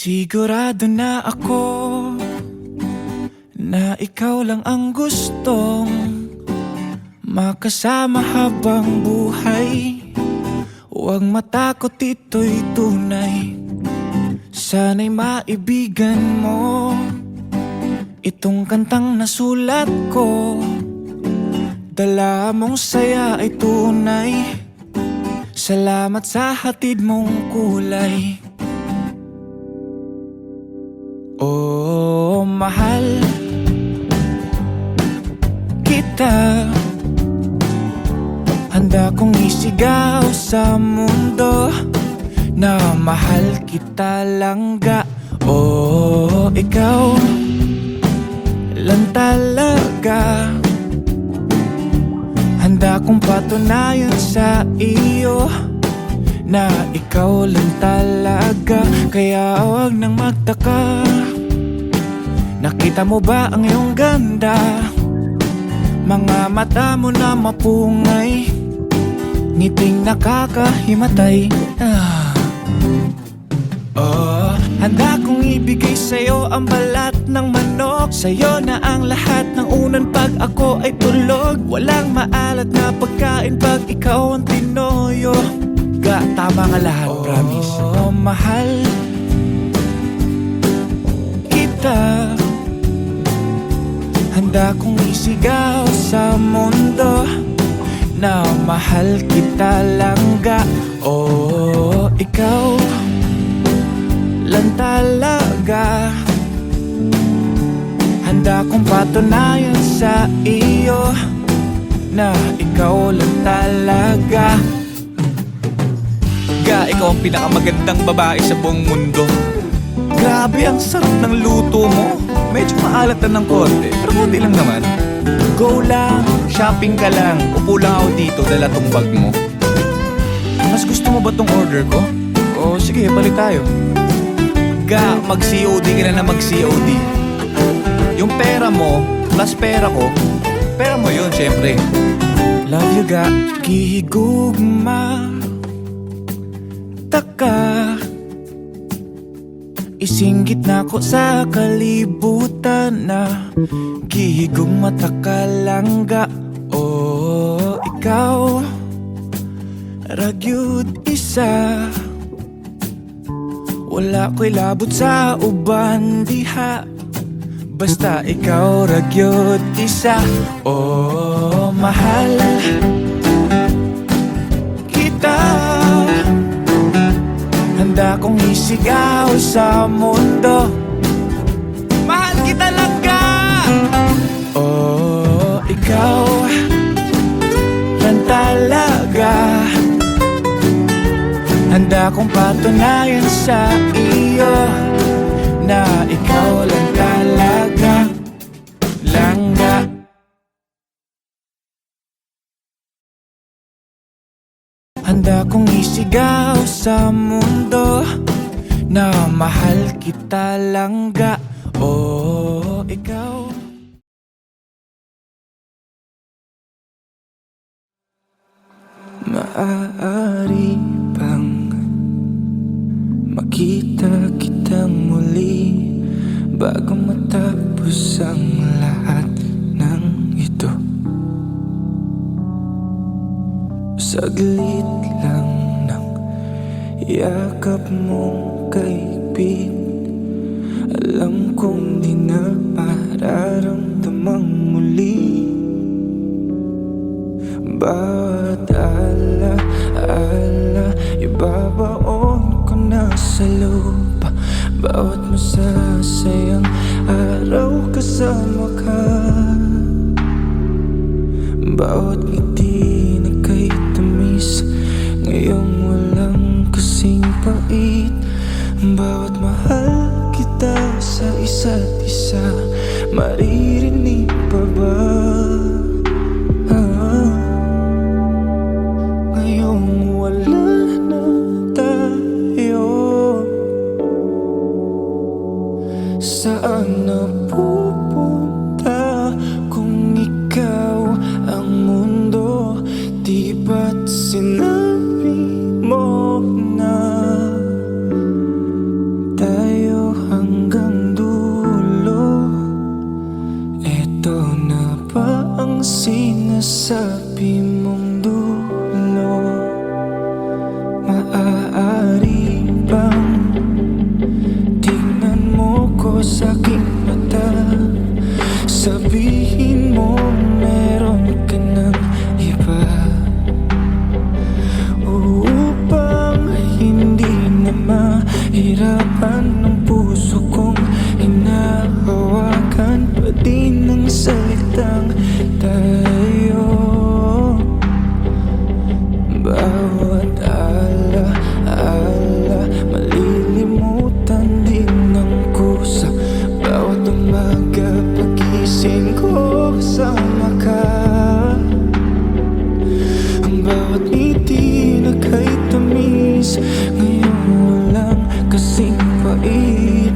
Sigurado na ako na ikaw lang ang gustong makasama habang buhay. Huwag matakot, ito'y tunay. Sana'y maibigan mo itong kantang nasulat ko. Dala mong saya ay tunay. Salamat sa hatid mong kulay. Oh, mahal kita. Handa kong isigaw sa mundo na mahal kita langga. Oh, ikaw lang talaga. Handa kong patunayan sa iyo na ikaw lang talaga. Kaya huwag nang magtaka. Nakita mo ba ang iyong ganda? Mga mata mo na mapungay, ngiting nakakahimatay. Oh, handa kong ibigay sa'yo ang balat ng manok. Sa'yo na ang lahat ng unan pag ako ay tulog. Walang maalat na pagkain pag ikaw ang tinoyo. Tama nga lahat, promise. Oh, mahal kita. Handa kong isigaw sa mundo na mahal kita langga. Oh, ikaw lang talaga. Handa kong patunayan sa iyo na ikaw lang talaga. Ikaw ang pinakamagandang babae sa buong mundo. Grabe, ang sarap ng luto mo. Medyo maalat na ng konti, pero konti lang naman. Go lang, shopping ka lang. Upo lang ako dito, dala tong bag mo. Mas gusto mo ba tong order ko? O sige, balik tayo. Mag-COD ka na mag-COD. Yung pera mo, plus pera ko, pera mo yun, syempre. Love you, ga. Gihigugma taka. Isinggit na ko sa kalibutan na gihigong mata ka langga. Oh, ikaw ragyud isa. Wala ko'y labot sa uban diha, basta ikaw ragyud isa. Oh, mahal kita. Handa kong isigaw sa mundo, mahal kita langga. Oh, ikaw lang talaga. Handa kong patunayan sa iyo na ikaw lang talaga langga. Handa kong isigaw sa mundo na mahal kita langga. Oh, ikaw. Maaari bang makita kitang muli bago matapos ang lahat ng ito? Saglit lang ng yakap mong kaigpit, alam kong di na mararamdamang muli. Bawat ala-ala ibabaon ko na sa lupa. Bawat masasayang araw kasama ka. Bawat ngiti na kay tamis, ngayong walang kasing pait. Bawat mahal kita sa isa't isa, maririnig pa ba? Ngayong wala na tayo, saan napupunta kung ikaw ang mundo? Di ba't sinabi mo na tayo hanggang dulo, eto na ba ang sinasabi mong dulo? Maaari bang tingnan mo ko sa aking mata, sabihin mo meron ka ng iba, upang hindi na mahirapan ng puso kong hinahawakan pa din ng salitang tayo. Bawat ala-ala malilimutan din ng kusa, bawat umaga pagising ko kasama ka, ang bawat ngiti na kahit tamis ngayon walang kasing pait,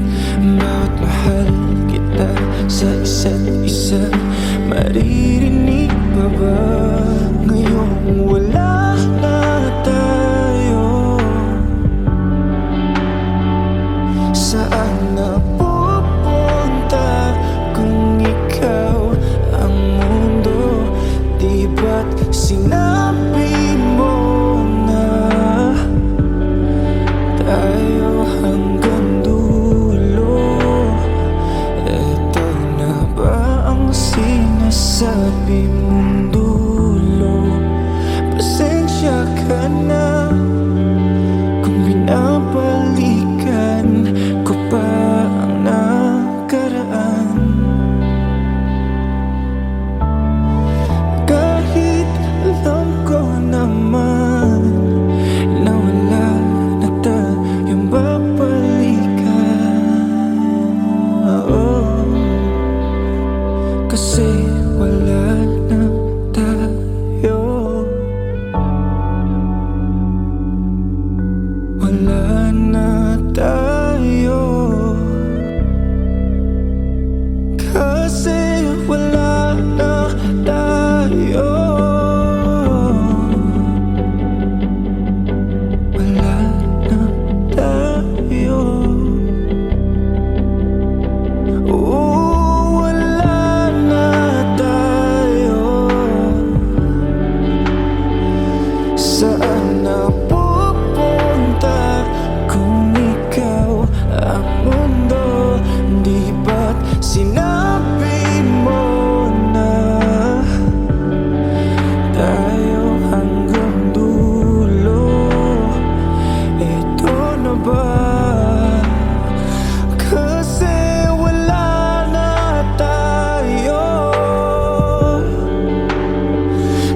bawat mahal kita sa isa't isa, maririnig pa ba ngayong wala na tayo? Saan na pupunta kung ikaw ang mundo? Di ba't sinabi mo na tayo hanggang dulo? Eto na ba ang sinasabi mong dulo? Pasensya ka na kung binabalikan ko pa ang nakaraan, kahit alam ko naman na wala na tayong babalikan. Kasi wala na tayo, wala na tayo. Kasi wala na tayo, wala na tayo. Wala na tayo. Saan na pupunta kung ikaw ang mundo? Di ba't sinabi mo na tayo hanggang dulo? Ito na ba? Kasi wala na tayo.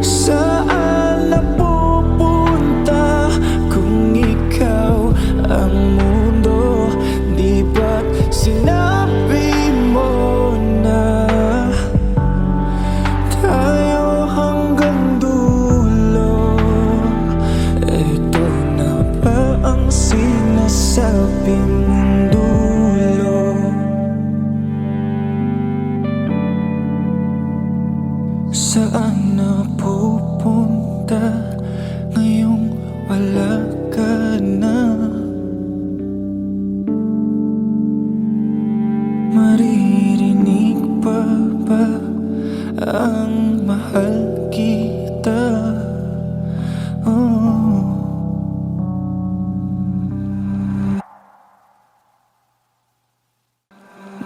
Saan na pupunta kung ikaw ang mundo? Di ba't sinabi mo na tayo hanggang dulo? Ito na ba ang sinasabi mong dulo? Saan na pupunta ngayong wala ka na? Maririnig pa ba ang mahal kita? Oh.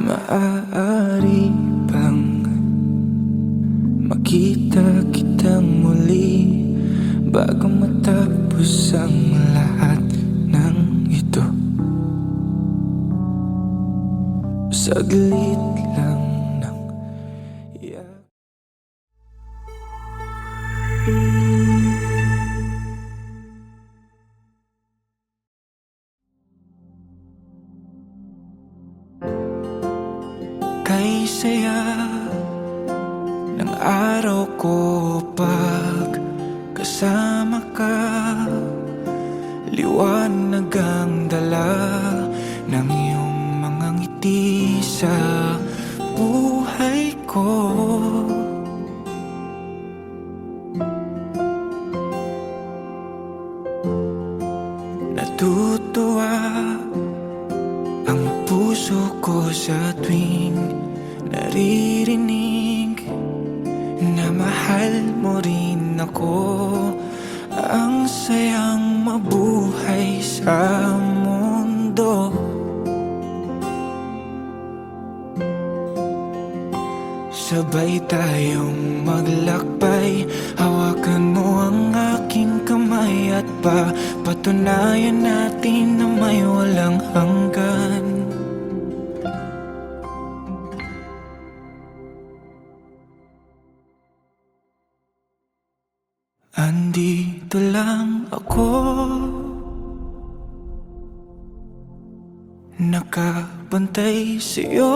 Maaari bang makita kitang muli bago matapos ang lahat ng ito? Saglit lang ng iyak. Kay saya ng araw ko pag kasama ka, liwanag ang dala ng iyong mga ngiti sa buhay ko. Natutuwa ang puso ko sa tuwing naririnig na mahal mo rin ako. Ang sayang mabuhay sa mundo. Sabay tayong maglakbay, hawakan mo ang aking kamay at patunayan natin na may walang hanggan. Andito lang ako, nakabantay sa'yo.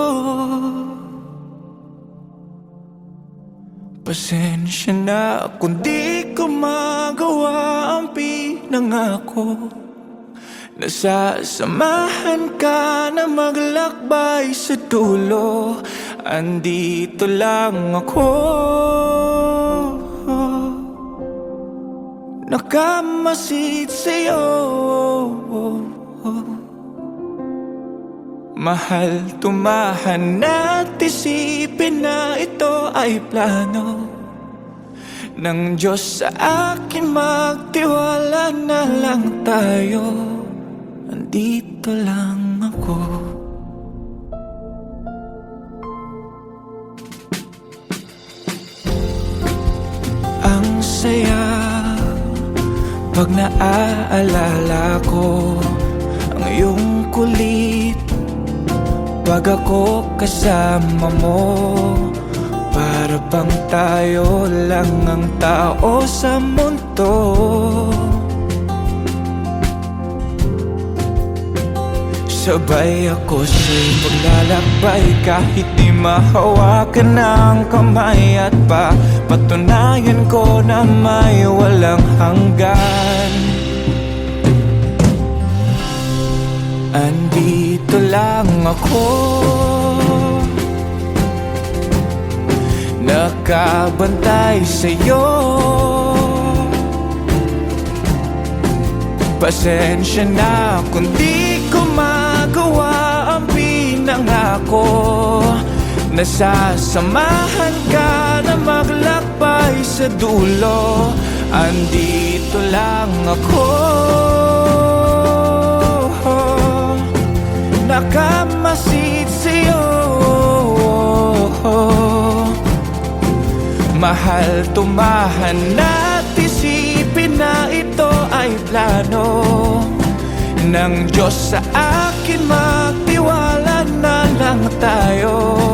Pasensya na kung di ko magawa ang pinangako. Nasasamahan ka na maglakbay sa dulo. Andito lang ako, nakamasid sa'yo. Mahal, tumahan at isipin na ito ay plano ng Diyos sa akin. Magtiwala na lang tayo. Andito lang ako. Ang saya pag naaalala ko ang iyong kulit pag ako kasama mo. Para bang tayo lang ang tao sa mundo. Sabay ako sa'yo paglalakbay, kahit di mahawakan ng kamay. At patunayan ko na may walang hanggan. Andito lang ako, nakabantay sa'yo. Pasensya na kung di ko magawa ang pinangako. Nasasamahan ka na maglakbay sa dulo. Andito lang ako, nakamasid sa'yo. Mahal, tumahan at isipin na ito ay plano ng Diyos sa akin. Magtiwala na lang tayo.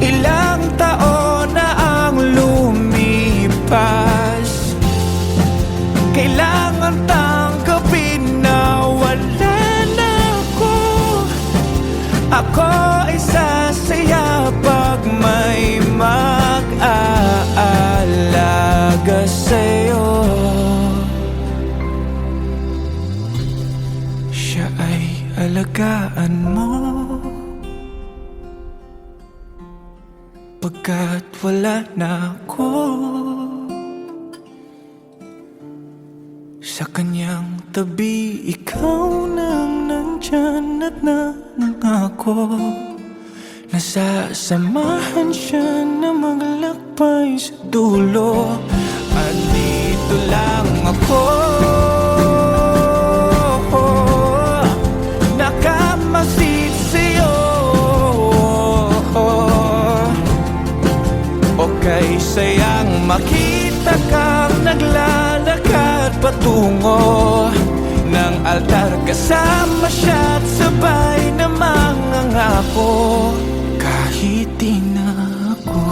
Ilang taon na ang lumipas, kailangan tanggapin na wala na ako. Ako ay sasaya pag may mag-aalaga sa'yo. Siya ay alagaan mo pagkat wala na ako. Sa kanyang tabi, ikaw nang nandyan at nangako. Nasasamahan siya na maglakbay sa dulo. Andito lang ako, nakamasid sa'yo. Okay, sayang makita kang naglalakad patungo ng altar. Kasama siya at sabay na mangangako. Kahit di na ako,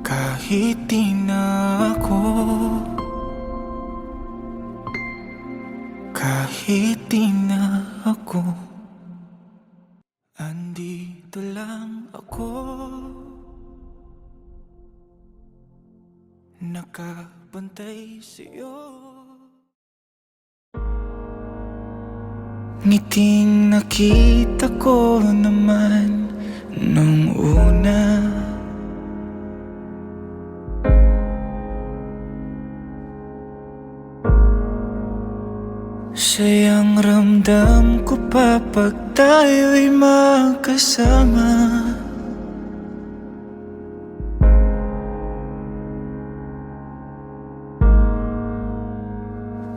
kahit di na ako, kahit di na ako, andito lang ako, nakabantay sa'yo. Ngiting nakita ko naman nung una, ramdam ko pa pag tayo'y magkasama.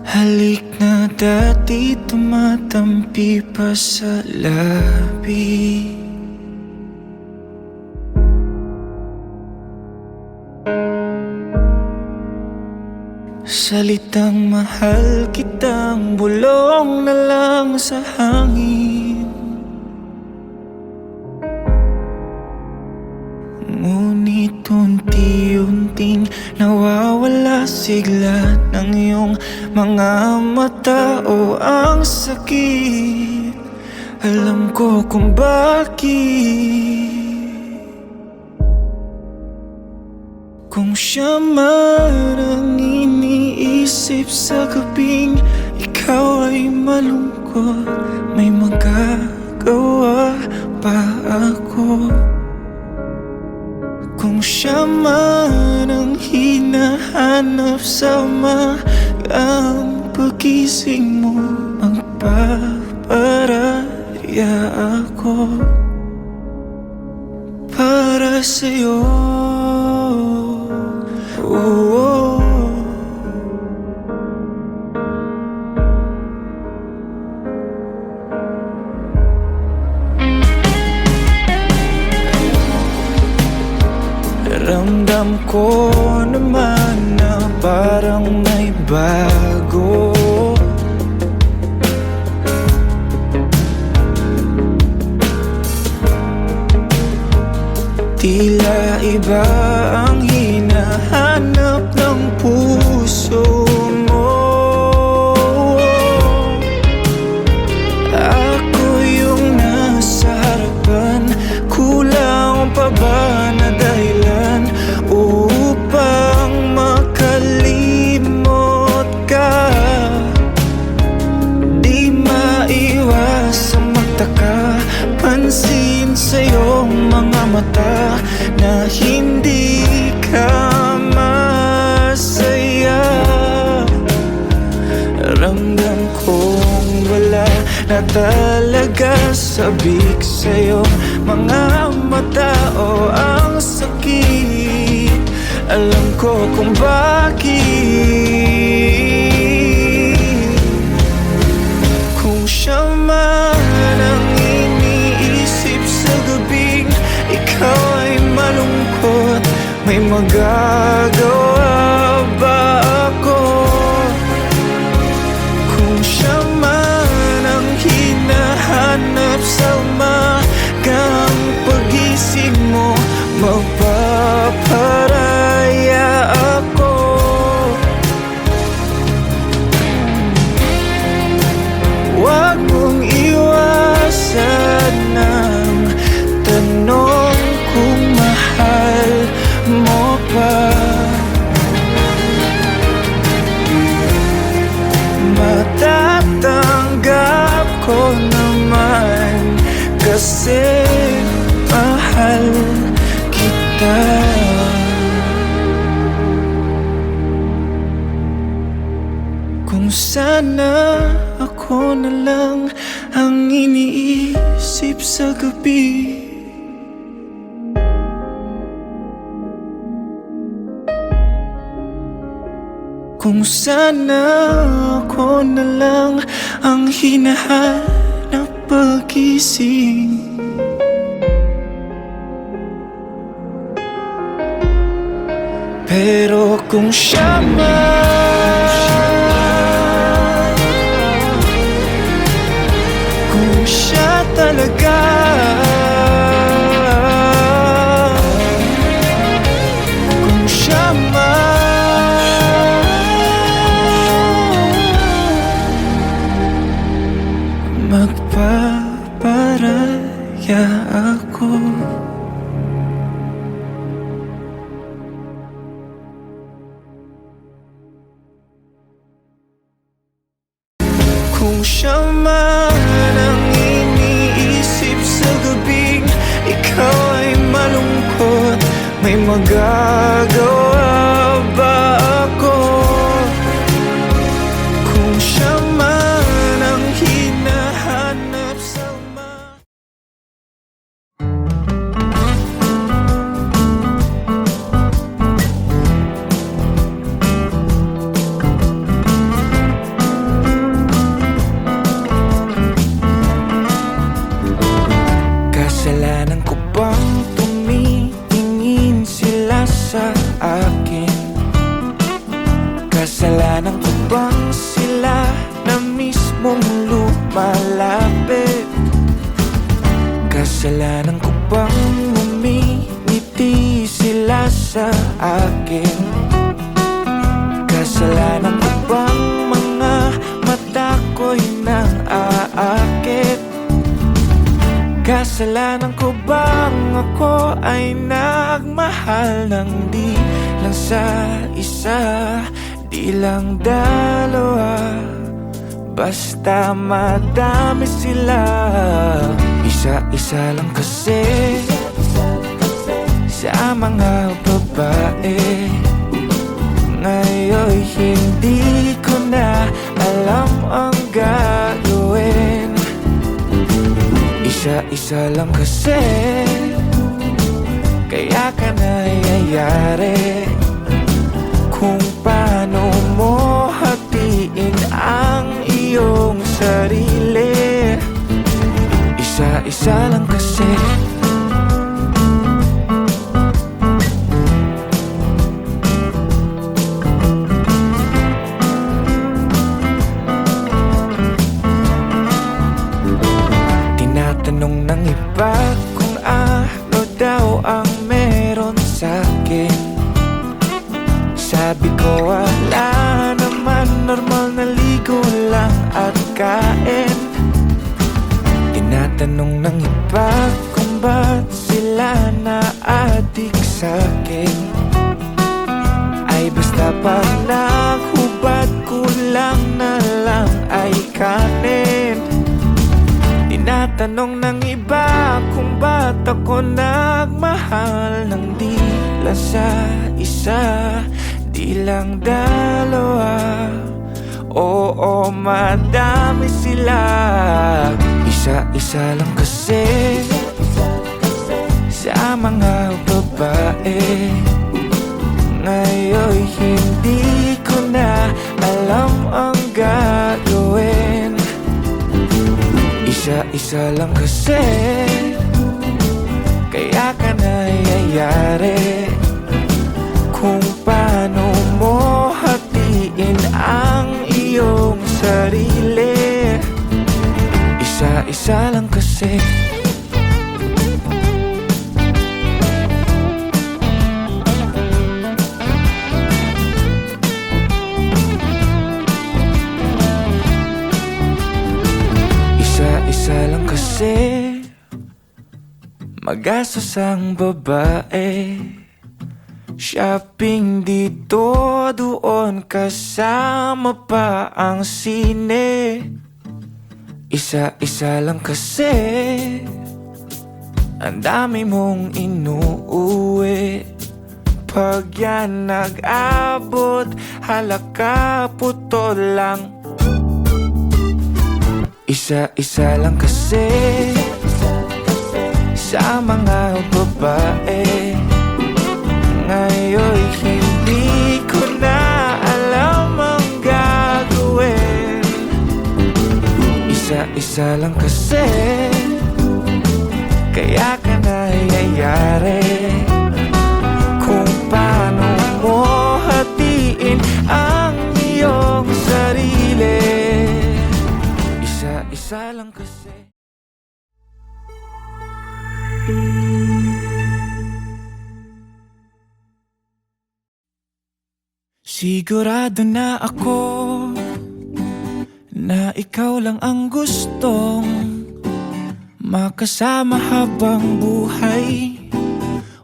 Halik na dati tumatampi pa sa labi. Salitang mahal kitang bulong na lang sa hangin. Ngunit unti-unting nawawala sigla ng iyong mga mata. O ang sakit, alam ko kung bakit. Kung siya man ang iniisip sa gabing ikaw ay malungkot, may magagawa pa ako. Kung siya man ang hinahanap sa umagang pagising mo, magpaparaya ako para sa'yo. Oh, ramdam ko naman na parang may bago. Tila iba ang hinahanap ng puso mo. Ako yung nasa harapan, kulang pa ba na dahilan upang makalimot ka? Di maiwasang magtaka, pansin sa iyong mga mata na hindi ka masaya. Ramdam kong wala na talaga sabik sa iyong mga mata. O ang sakit, alam ko kung bakit. Kung siya man ang iniisip sa gabing ikaw ay malungkot, may magagawa ba ako? Kung siya man ang hinahanap sa umagang pagising mo, magpaparaya ako. Huwag mong iwasan ang tanong kung mahal mo pa. Matatanggap ko naman kasi mahal kita. Kung sana ako na lang ang iniisip sa gabi, kung sana ako na lang ang hinahanap pagising. Pero kung siya man, kung siya talaga, kung siya man, magpaparaya ako. Kung siya man ang iniisip sa gabing ikaw ay malungkot, may magagawa ba ako? Kung siya man ang Kasalanan ko bang tumitingin sila sa akin? Kasalanan ko bang sila na mismong lumalapit? Kasalanan ko bang umingiti sila sa akin? Kasalanan ko bang mga mata ko'y nang aakit? Kasalanan ko bang ako ay nagmahal ng di lang sa isa, di lang dalawa, basta madami sila. Isa-isa lang kasi sa mga babae. Ngayon hindi ko na alam ang gagawin. Isa-isa lang kasi, kaya ka nangyayari. Kung paano mo hatiin ang iyong sarili. Isa-isa lang kasi. Tinatanong ng iba kung ano daw ang meron sa'kin. Sabi ko wala naman, normal na ligo lang at kain. Tinatanong ng iba kung ba't sila na-addict sa'kin. Ay basta pag naghubad, kulang na lang ay kanin. Tinatanong ng iba kung ba't ako nagmahal ng di lang sa isa, di lang dalawa. Oo, madami sila. Isa-isa lang kasi sa mga babae. Ngayon hindi ko na alam ang gagawin. Isa-isa lang kasi, kaya ka nangyayari. Kung paano mo hatiin ang iyong sarili. Isa-isa lang kasi. Isa-isa lang kasi, magastos ang babae. Shopping dito, doon, kasama pa ang sine. Isa-isa lang kasi, ang dami mong inuuwi. Pag yan nag-abot, halaka putol lang. Isa-isa lang kasi sa mga babae. Ngayon hindi ko na alam ang gagawin. Isa-isa lang kasi, kaya ka nangyayari. Kung paano mo hatiin ang iyong sarili. Isa-isa lang kasi. Sigurado na ako na ikaw lang ang gustong makasama habang buhay.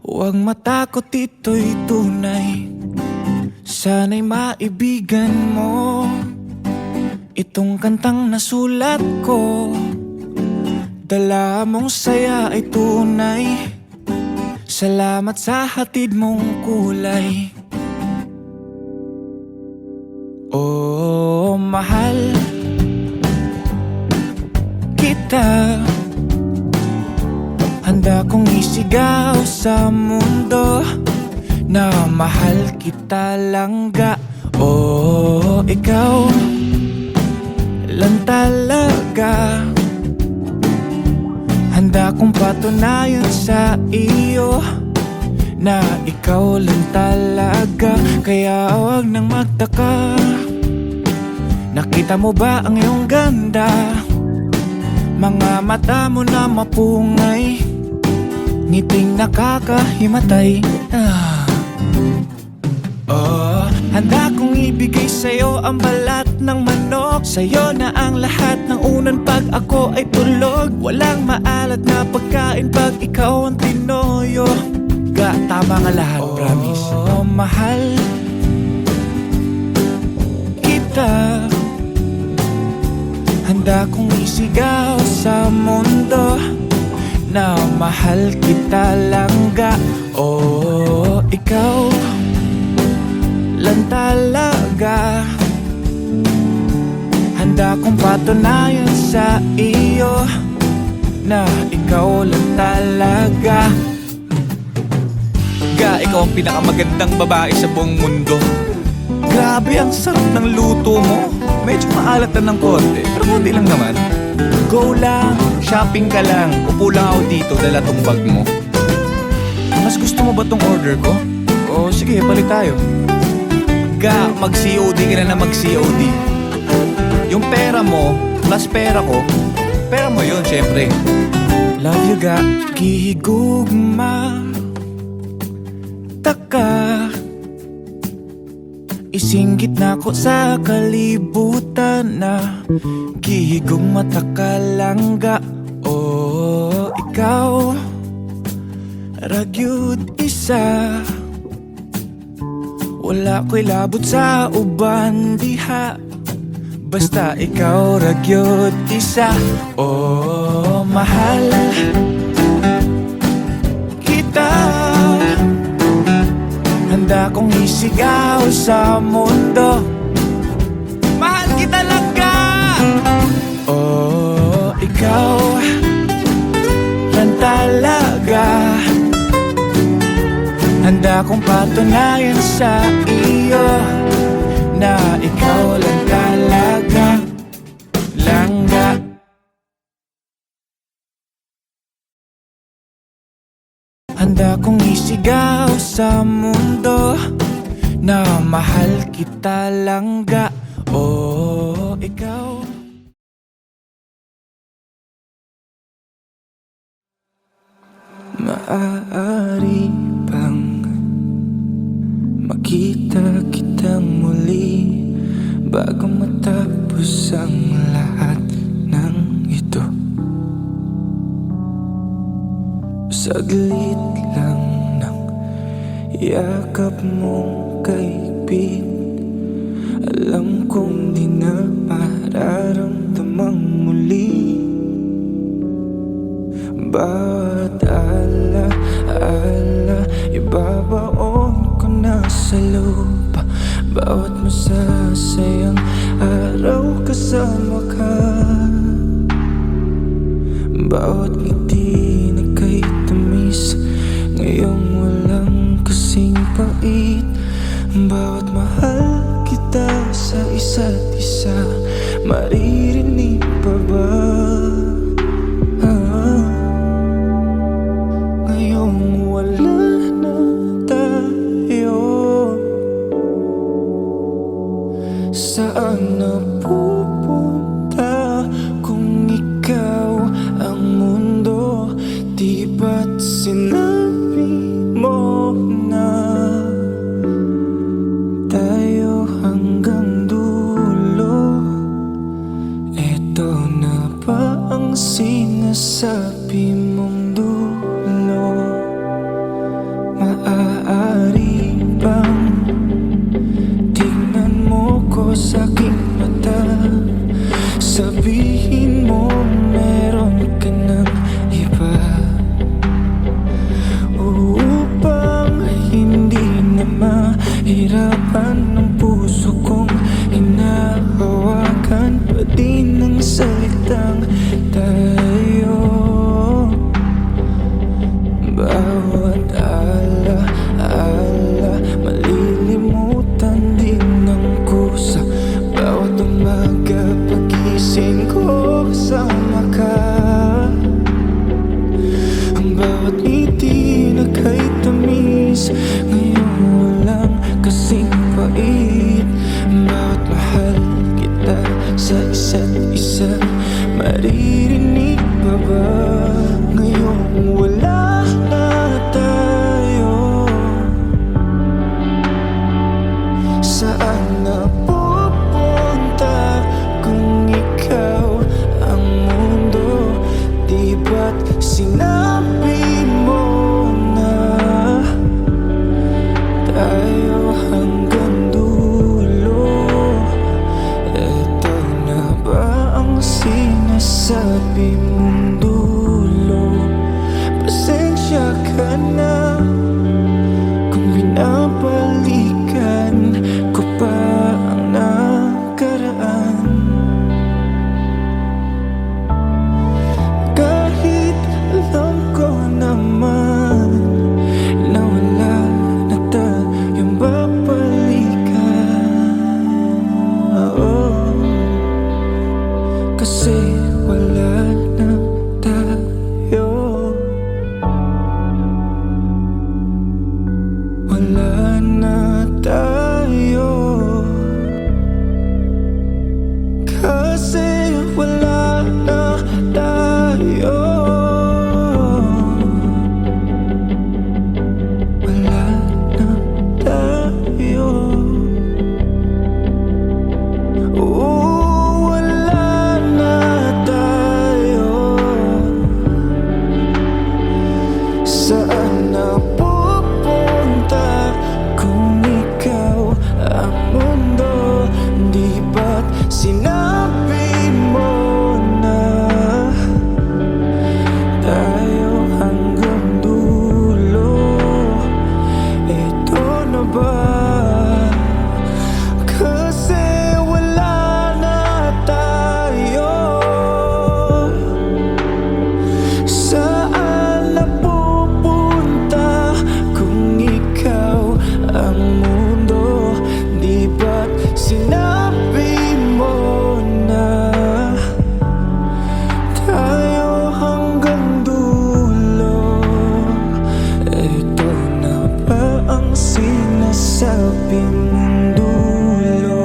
Huwag matakot, ito'y tunay. Sana'y maibigan mo itong kantang nasulat ko. Dala mong saya ay tunay. Salamat sa hatid mong kulay. Oh, mahal kita. Handa kong isigaw sa mundo na mahal kita langga. Oh, ikaw lang talaga. Handa kong patunayan sa iyo na ikaw lang talaga. Kaya huwag nang magtaka, nakita mo ba ang iyong ganda? Mga mata mo na mapungay, ngiting nakakahimatay. Oh, handa kong ibigay sa'yo ang balat ng manok. Sa'yo na ang lahat ng unan pag ako ay tulog. Walang maalat na pagkain pag ikaw ang tinoyo. Tama nga lahat, promise. Oh, mahal kita. Handa kong isigaw sa mundo na mahal kita langga. Oh, ikaw lang talaga. Handa kong patunayan sa iyo na ikaw lang talaga. Ikaw ang pinakamagandang babae sa buong mundo. Grabe ang sarap ng luto mo. Medyo maalat na ng konti, pero konti lang naman. Go lang, shopping ka lang. Upo lang ako dito, dala tong bag mo. Mas gusto mo ba tong order ko? O sige, palit tayo. Mag-COD ka na mag-COD. Yung pera mo, plus pera ko, pera mo yun, syempre. Love you, ga. Gihigugma taka, isinggit na ko sa kalibutan na gihigong mata ka langga. Oh, ikaw ragyud isa, wala ko'y labot sa uban diha, basta ikaw ragyud isa. Oh, mahal kita. Handa kong isigaw sa mundo, mahal kita langga. Oh, ikaw lang talaga. Handa kong patunayan sa iyo na ikaw lang talaga langga. Handa kong isigaw sa mundo na mahal kita langga. Oh, ikaw. Maaari bang makita kitang muli bago matapos ang lahat ng ito? Saglit lang ng yakap mong kaibig, alam kong di na mararamdamang muli. Bawat ala-ala ibabaon ko na sa lupa, bawat masasayang araw kasama ka, bawat ngiti na kay tamis ngayong walang kasing pait, bawat mahal kita sa isa't isa, maririnig pa ba? Ngayong wala na tayo, saan napupunta kung ikaw ang mundo? Di ba't sinabi mo na tayo hanggang dulo? Eto na ba ang sinasabi mong dulo? Maaari bang tingnan mo ko sa aking mata, sabihin mo meron ka ng iba, upang hindi na mahirapan ng puso kong hinahawakan pa din ng salitang tayo. Bawat ala-ala malilimutan din ng kusa, bawat umaga pagising ko kasama ka, ngiti na kay tamis. Ngayon walang kasing pait. Bawat mahal kita sa isa't isa, maririnig pa ba? Ngayong wala na tayo, saan na pupunta kung ikaw ang mundo? Di ba't sinabi mo na tayo hanggang dulo? Eto na ba ang sinasabi mong dulo? Pasensya ka na kung binabalikan ko pa ang nakaraan. Kahit alam ko naman na wala na tayong babalikan. Kasi wala na tayo, wala na tayo. Kasi wala na tayo, wala na tayo. Wala na tayo. Saan na pupunta kung ikaw ang mundo? Di ba't sinabi mo na tayo hanggang dulo? Ito na ba? Kasi wala na tayo. Saan na pupunta kung ikaw ang mundo? Di ba't sinabi mo na tayo hanggang dulo? Ito na ba ang sinasabi mong dulo?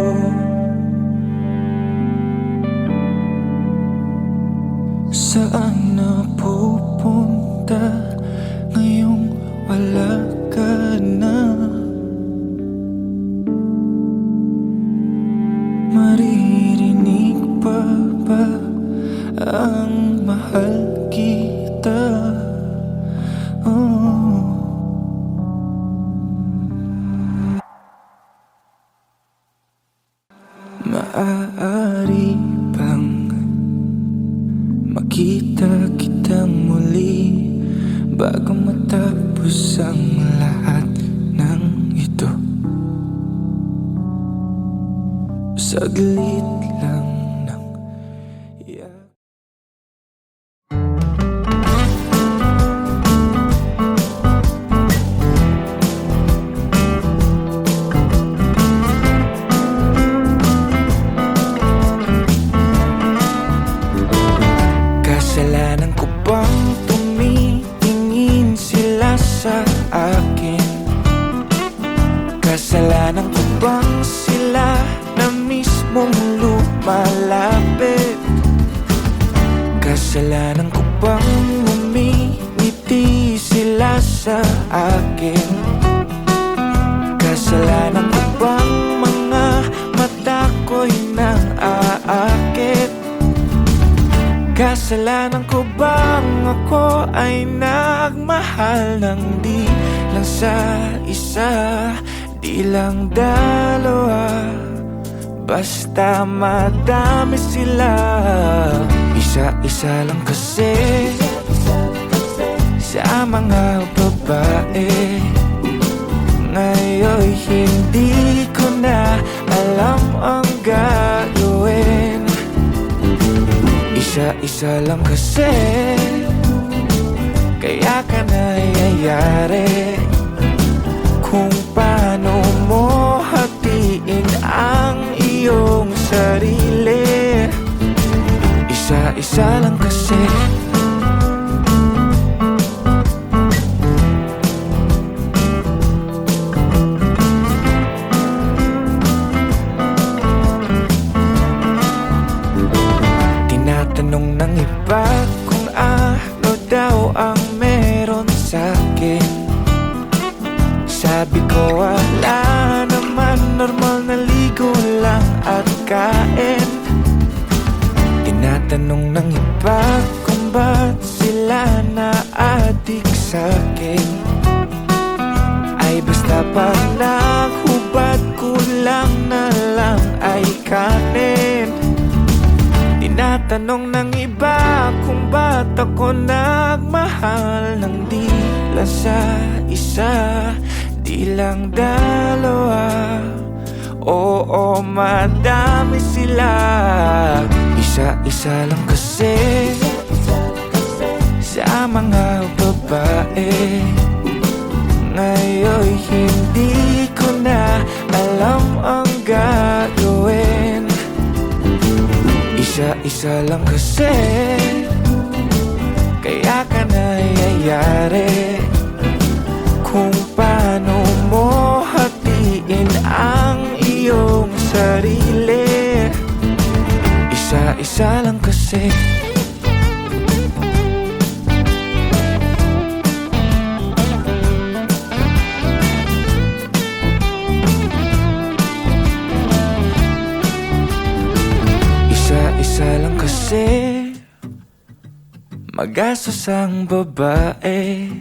Saan na pupunta ngayong wala ka na? Maririnig pa ba ang mahal kita? Maaari bang makita kitang muli bago matapos ang lahat ng ito? Saglit lang ng iyak. Kasalanan ko bang tumitingin sila sa akin? Kasalanan ko bang sila na mismong lumalapit? Kasalanan ko bang umingiti sila sa akin? Kasalanan ko bang mga mata ko'y nang aakit? Kasalanan ko bang ako ay nagmahal ng di lang sa isa, di lang dalawa, basta madami sila. Isa-isa lang kasi sa mga babae. Ngayon hindi ko na alam ang gagawin. Isa-isa lang kasi, kaya ka nayayari kung paano mo hatiin ang iyong sarili. Isa-isa lang kasi, sa'kin. Sabi ko wala naman, normal na ligo lang at kain. Tinatanong ng iba kung ba't sila na-addict sa'kin. Ay basta pag naghubad, kulang na lang ay kanin. Tinatanong ng iba kung ba't ako nagmahal ng di lang sa isa, di lang dalawa. Oo, madami sila, isa-isa lang kasi sa mga babae. Ngayon hindi ko na alam ang gagawin. Isa-isa lang kasi, kaya ka nayayari. Kung paano mo hatiin ang iyong sarili. Isa-isa lang kasi. Isa-isa lang kasi, magastos ang babae.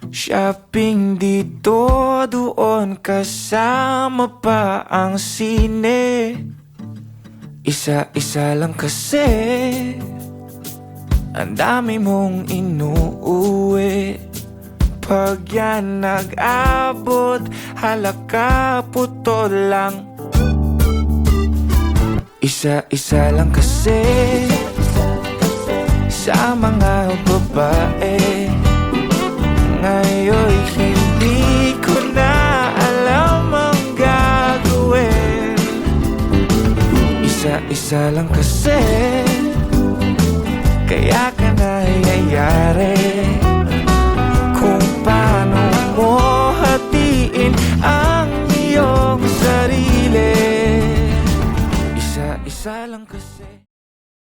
Shopping dito, doon, kasama pa ang sine. Isa-isa lang kasi, ang dami mong inuuwi. Pag yan nag-abot, halaka putol lang. Isa-isa lang kasi sa mga babae. Ngayon hindi ko na alam ang gagawin. Isa-isa lang kasi, kaya ka nayayari. Kung paano mo hatiin ang iyong sarili. Isa-isa lang kasi.